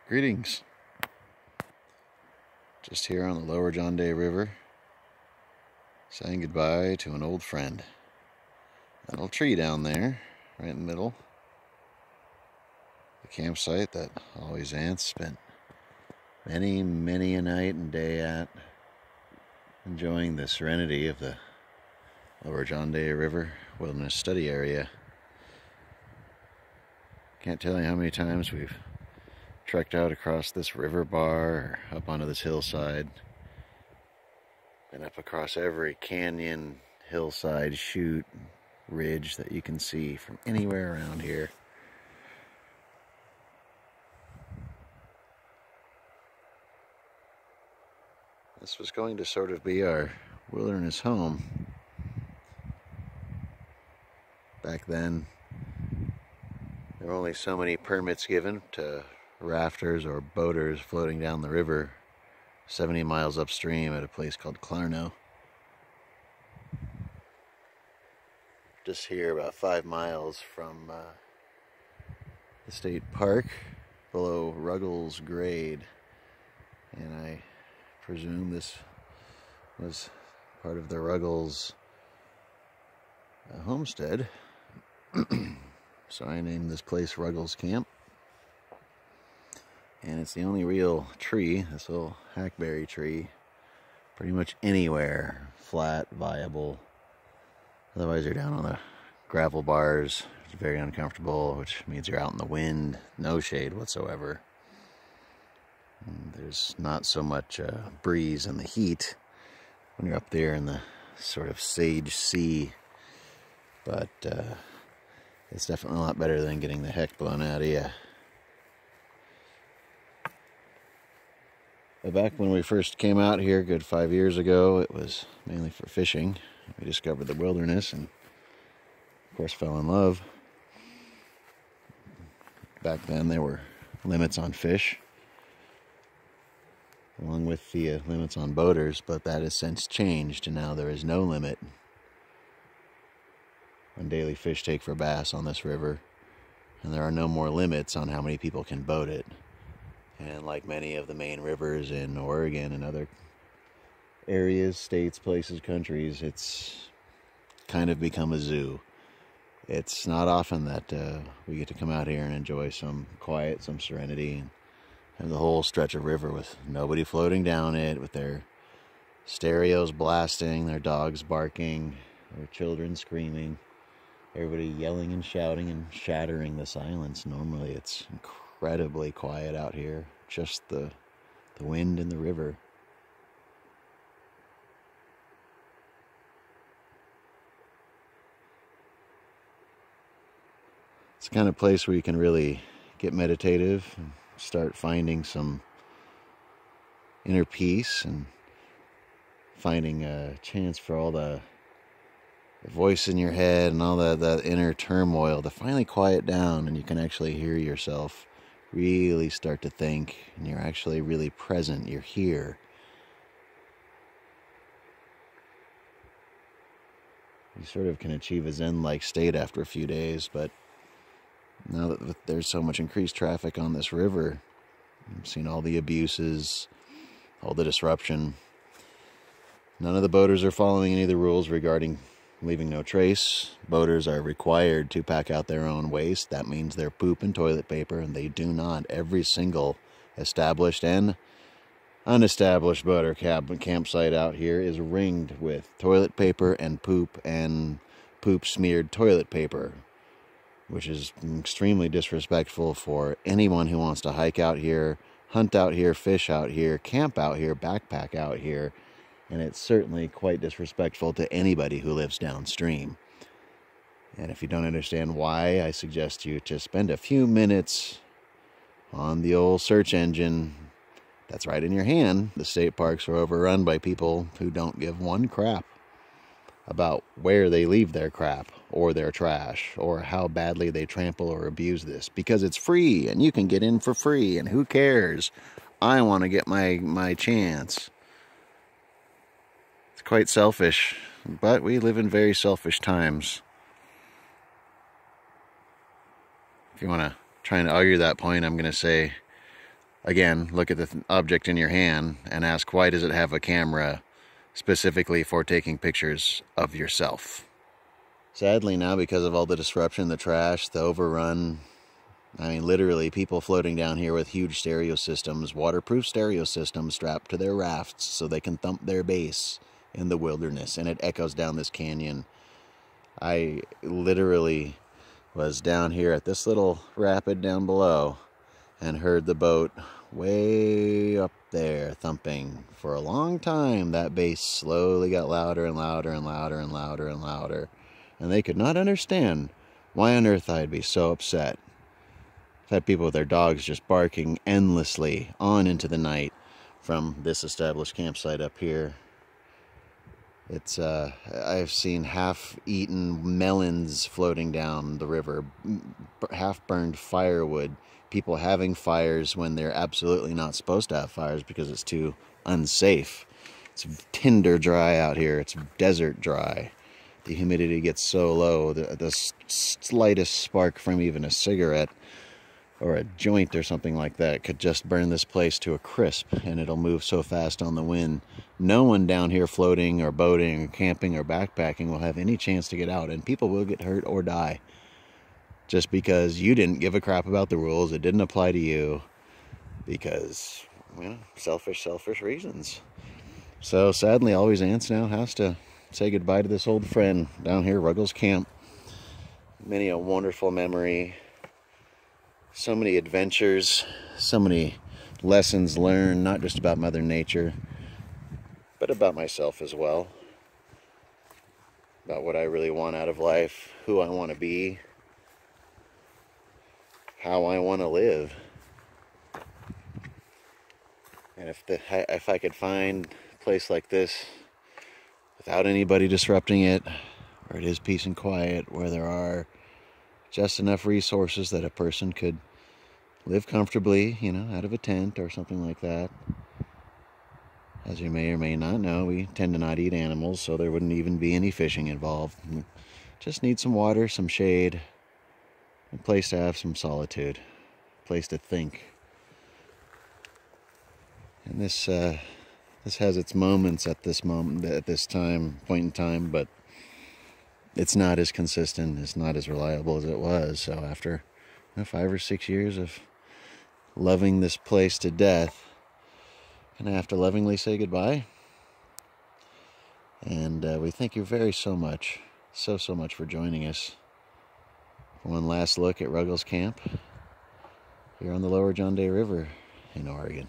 Greetings. Just here on the lower John Day River, saying goodbye to an old friend. That little tree down there, right in the middle. The campsite that always ants spent many a night and day at, enjoying the serenity of the lower John Day River Wilderness Study Area. Can't tell you how many times we've trekked out across this river bar or up onto this hillside, and up across every canyon, hillside, chute, ridge that you can see from anywhere around here. This was going to sort of be our wilderness home. Back then, there were only so many permits given to rafters or boaters floating down the river 70 miles upstream at a place called Clarno. Just here about 5 miles from the state park below Ruggles grade, and I presume this was part of the Ruggles homestead. So I named this place Ruggles Camp. And it's the only real tree, this little hackberry tree, pretty much anywhere flat, viable. Otherwise you're down on the gravel bars. It's very uncomfortable, which means you're out in the wind, no shade whatsoever. And there's not so much breeze and the heat when you're up there in the sort of sage sea, but it's definitely a lot better than getting the heck blown out of you. Back when we first came out here, a good 5 years ago, it was mainly for fishing. We discovered the wilderness and, of course, fell in love. Back then, there were limits on fish, along with the limits on boaters, but that has since changed, and now there is no limit on daily fish take for bass on this river, and there are no more limits on how many people can boat it. And like many of the main rivers in Oregon and other areas, states, places, countries, it's kind of become a zoo. It's not often that we get to come out here and enjoy some quiet, some serenity, and have the whole stretch of river with nobody floating down it, with their stereos blasting, their dogs barking, their children screaming, everybody yelling and shouting and shattering the silence. Normally it's incredibly quiet out here, just the wind and the river. It's the kind of place where you can really get meditative and start finding some inner peace and finding a chance for all the voice in your head and all that inner turmoil to finally quiet down, and you can actually hear yourself really start to think, and you're actually really present, you're here. You sort of can achieve a Zen-like state after a few days, but now that there's so much increased traffic on this river, I've seen all the abuses, all the disruption. None of the boaters are following any of the rules regarding leaving no trace. Boaters are required to pack out their own waste. That means their poop and toilet paper, and they do not. Every single established and unestablished boater campsite out here is ringed with toilet paper and poop smeared toilet paper, which is extremely disrespectful for anyone who wants to hike out here, hunt out here, fish out here, camp out here, backpack out here. And it's certainly quite disrespectful to anybody who lives downstream. And if you don't understand why, I suggest you to spend a few minutes on the old search engine that's right in your hand. The state parks are overrun by people who don't give one crap about where they leave their crap or their trash or how badly they trample or abuse this, because it's free and you can get in for free, and who cares? I want to get my chance. It's quite selfish, but we live in very selfish times. If you want to try and argue that point, I'm going to say Again, look at the object in your hand and ask, why does it have a camera specifically for taking pictures of yourself? Sadly now, because of all the disruption, the trash, the overrun, I mean literally people floating down here with huge stereo systems, waterproof stereo systems strapped to their rafts so they can thump their bass in the wilderness, and it echoes down this canyon. I literally was down here at this little rapid down below and heard the boat way up there thumping for a long time. That bass slowly got louder and louder and louder and louder and louder, and they could not understand why on earth I'd be so upset. I've had people with their dogs just barking endlessly on into the night from this established campsite up here. It's I've seen half-eaten melons floating down the river, half-burned firewood, people having fires when they're absolutely not supposed to have fires because it's too unsafe. It's tinder dry out here. It's desert dry. The humidity gets so low that the slightest spark from even a cigarette or a joint or something like that could just burn this place to a crisp, and it'll move so fast on the wind. No one down here floating or boating or camping or backpacking will have any chance to get out, and people will get hurt or die just because you didn't give a crap about the rules. It didn't apply to you because, you know, selfish reasons. So sadly, Always Ants now has to say goodbye to this old friend down here, Ruggles Camp. Many a wonderful memory. So many adventures, so many lessons learned, not just about Mother Nature, but about myself as well. About what I really want out of life, who I want to be, how I want to live. And if I could find a place like this without anybody disrupting it, where it is peace and quiet, where there are just enough resources that a person could live comfortably, you know, out of a tent or something like that. As you may or may not know, we tend to not eat animals, so there wouldn't even be any fishing involved. We just need some water, some shade, a place to have some solitude, a place to think. And this has its moments at this point in time, but it's not as consistent, it's not as reliable as it was. So after 5 or 6 years of loving this place to death, and I have to lovingly say goodbye. And we thank you so much for joining us for one last look at Ruggles Camp here on the Lower John Day River in Oregon.